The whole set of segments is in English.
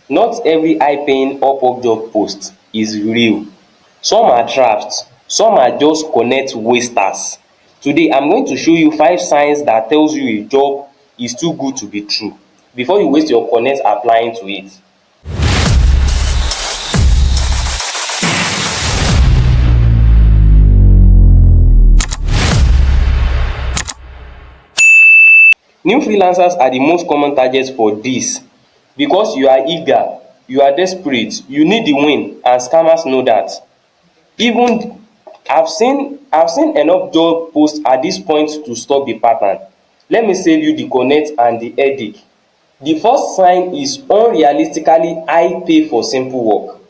Not every high paying Upwork job post is real. Some are drafts, some are just connect wasters. Today I'm going to show you 5 signs that tells you a job is too good to be true before you waste your connect applying to it. New freelancers are the most common targets for dis because you are eager, you are desperate, you need the win and scammers know dat. Even I've seen enough job posts at dis point to stop the pattern. Let me save you the connect and the headache. The first sign is unrealistically high pay for simple work.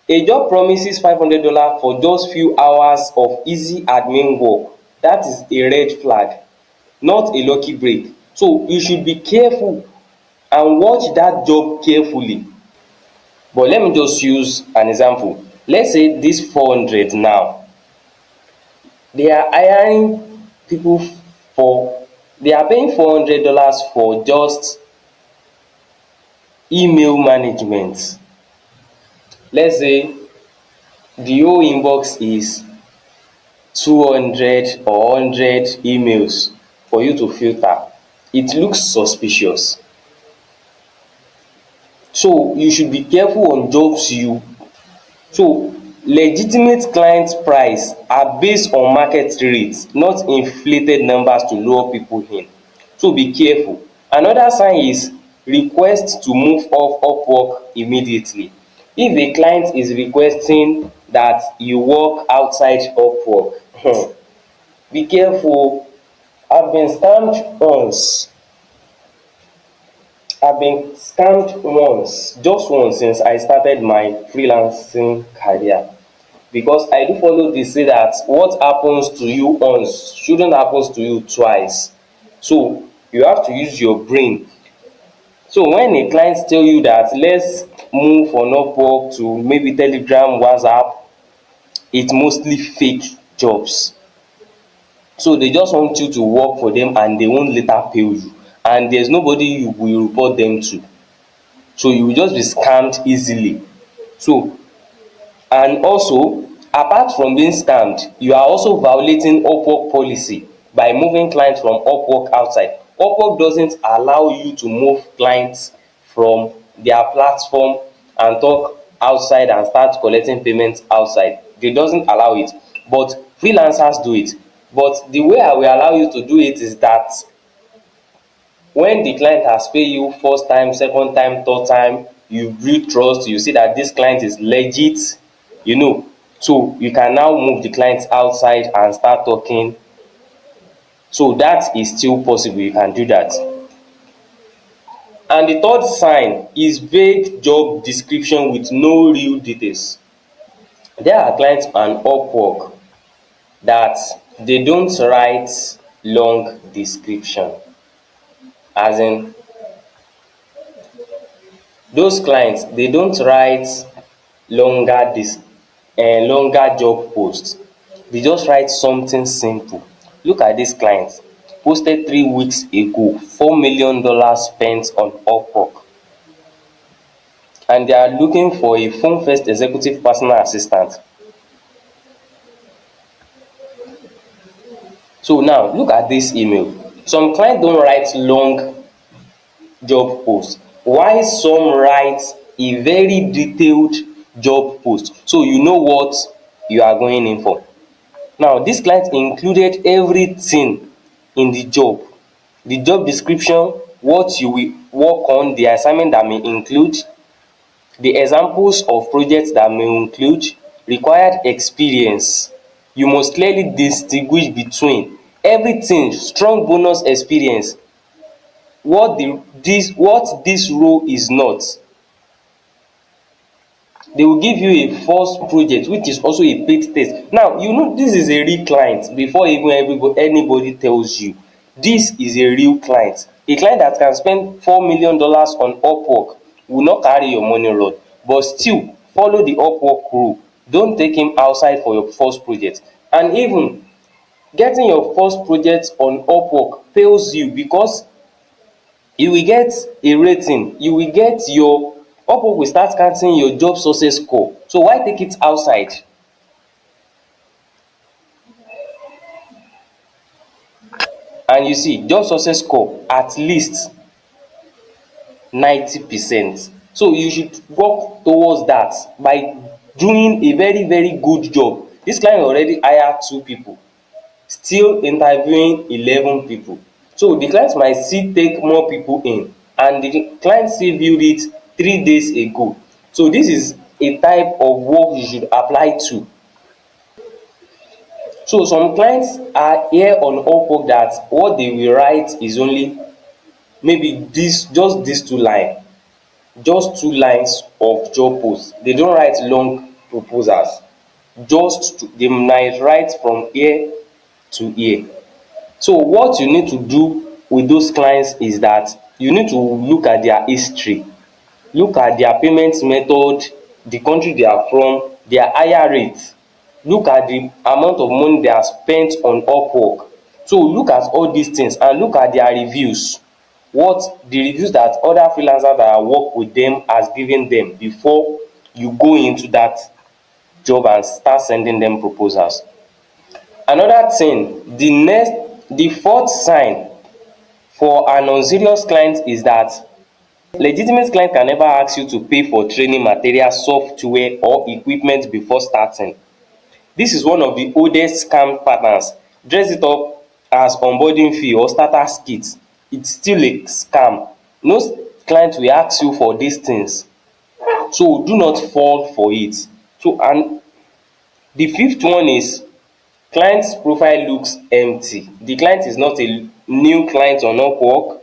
A job promises $500 for just few hours of easy admin work. Dat is a red flag, not a lucky break. So you should be careful and watch dat job carefully. But let me just use an example. Let's say dis 400 now, they are hiring people for they are paying $400 for just email management. Let's say the whole inbox is 200 or 100 emails for you to filter. It looks suspicious. So you should be careful on jobs so legitimate client price are based on market rate, not inflated numbers to lure people in. So be careful. Another sign is request to move off Upwork immediately. If a client is requesting that you work outside Upwork, be careful. I've been scammed once. I've been scammed once, just once since I started my freelancing career. Because I do follow this say that what happens to you once shouldn't happen to you twice. So you have to use your brain. So when a client tell you that let's move on Upwork to maybe Telegram, WhatsApp, it's mostly fake jobs. So they just want you to work for them and they won't later pay you. And there's nobody you will report them to. So you will just be scammed easily. So, and also, apart from being scammed, you are also violating Upwork policy by moving clients from Upwork outside. Upwork doesn't allow you to move clients from their platform and talk outside and start collecting payments outside. They doesn't allow it, but freelancers do it. But the way I will allow you to do it is that when the client has paid you first time, second time, third time, you build trust, you see that this client is legit, so you can now move the client outside and start talking. So that is still possible, you can do that. And the third sign is vague job description with no real details. There are clients on Upwork that they don't write long description, as in those clients, they don't write longer longer job posts. They just write something simple. Look at this client, posted 3 weeks ago, $4 million spent on Upwork, and they are looking for a phone first executive personal assistant. So now look at this email. Some clients don't write long job post, while some write a very detailed job post, so you know what you are going in for. Now this client included everything in the job description, what you will work on, the assignment that may include, the examples of projects that may include, required experience. You must clearly distinguish between everything, strong bonus experience, what this role is not. They will give you a first project which is also a paid test. Now you know this is a real client before even anybody tells you. This is a real client. A client that can spend $4 million on Upwork will not carry your money run, but still follow the Upwork rule. Don't take him outside for your first project. And even getting your first project on Upwork fails you because You will get a rating, you will get your Upwork will start counting your job success score. So why take it outside? And you see job success score at least 90%. So you should work towards that by doing a very very good job. This client already hired 2 people, still interviewing 11 people. So the client might still take more people in, and the client still viewed it 3 days ago. So this is a type of work you should apply to. So some clients are here on Upwork that what they will write is only maybe this, just these 2 lines, just 2 lines of job post. They don't write long proposals. They might write from here to here. So what you need to do with those clients is that you need to look at their history, look at their payment method, the country they are from, their hire rate, look at the amount of money they have spent on Upwork. So look at all these things and look at their reviews, what the reviews that other freelancers that have worked with them has given them before you go into that job and start sending them proposals. Another thing, the fourth sign for an unserious client is that legitimate client can never ask you to pay for training material, software or equipment before starting. This is one of the oldest scam patterns. Dress it up as onboarding fee or starter kit, it's still a scam. Most clients will ask you for these things, so do not fall for it. So and the fifth one is client's profile looks empty. The client is not a new client on Upwork,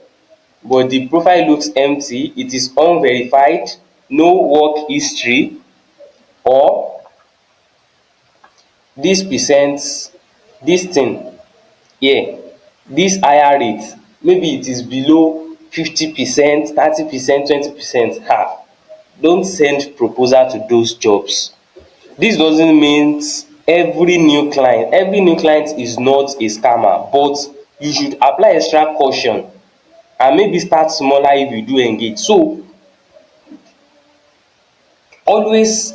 but the profile looks empty, it is unverified, no work history, or this percent, this thing here, this hire rate, maybe it is below 50%, 30%, 20%. Don't send proposal to those jobs. This doesn't mean every new client is not a scammer, but you should apply extra caution and maybe start smaller if you do engage. So always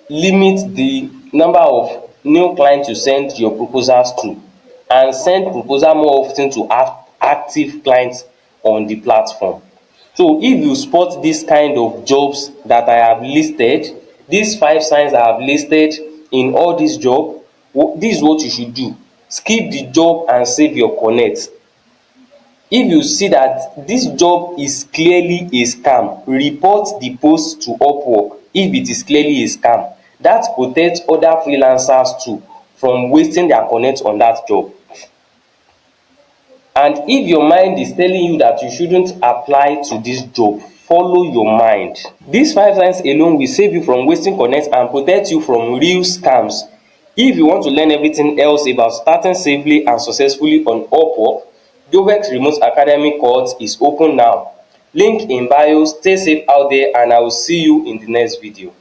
limit the number of new clients you send your proposals to, and send proposal more of ten to active clients on the platform. So if you spot this kind of jobs that I have listed, these 5 signs I have listed in all dis job, this is what you should do: skip the job and save your connect. If you see that this job is clearly a scam, report the post to Upwork if it is clearly a scam. Dat protect other freelancers too from wasting their connect on that job. And if your mind is telling you that you shouldn't apply to this job, follow your mind. These 5 signs alone will save you from wasting connect and protect you from real scams. If you want to learn everything else about starting safely and successfully on Upwork, Jovex Remote Academy course is open now. Link in bio. Stay safe out there, and I will see you in the next video.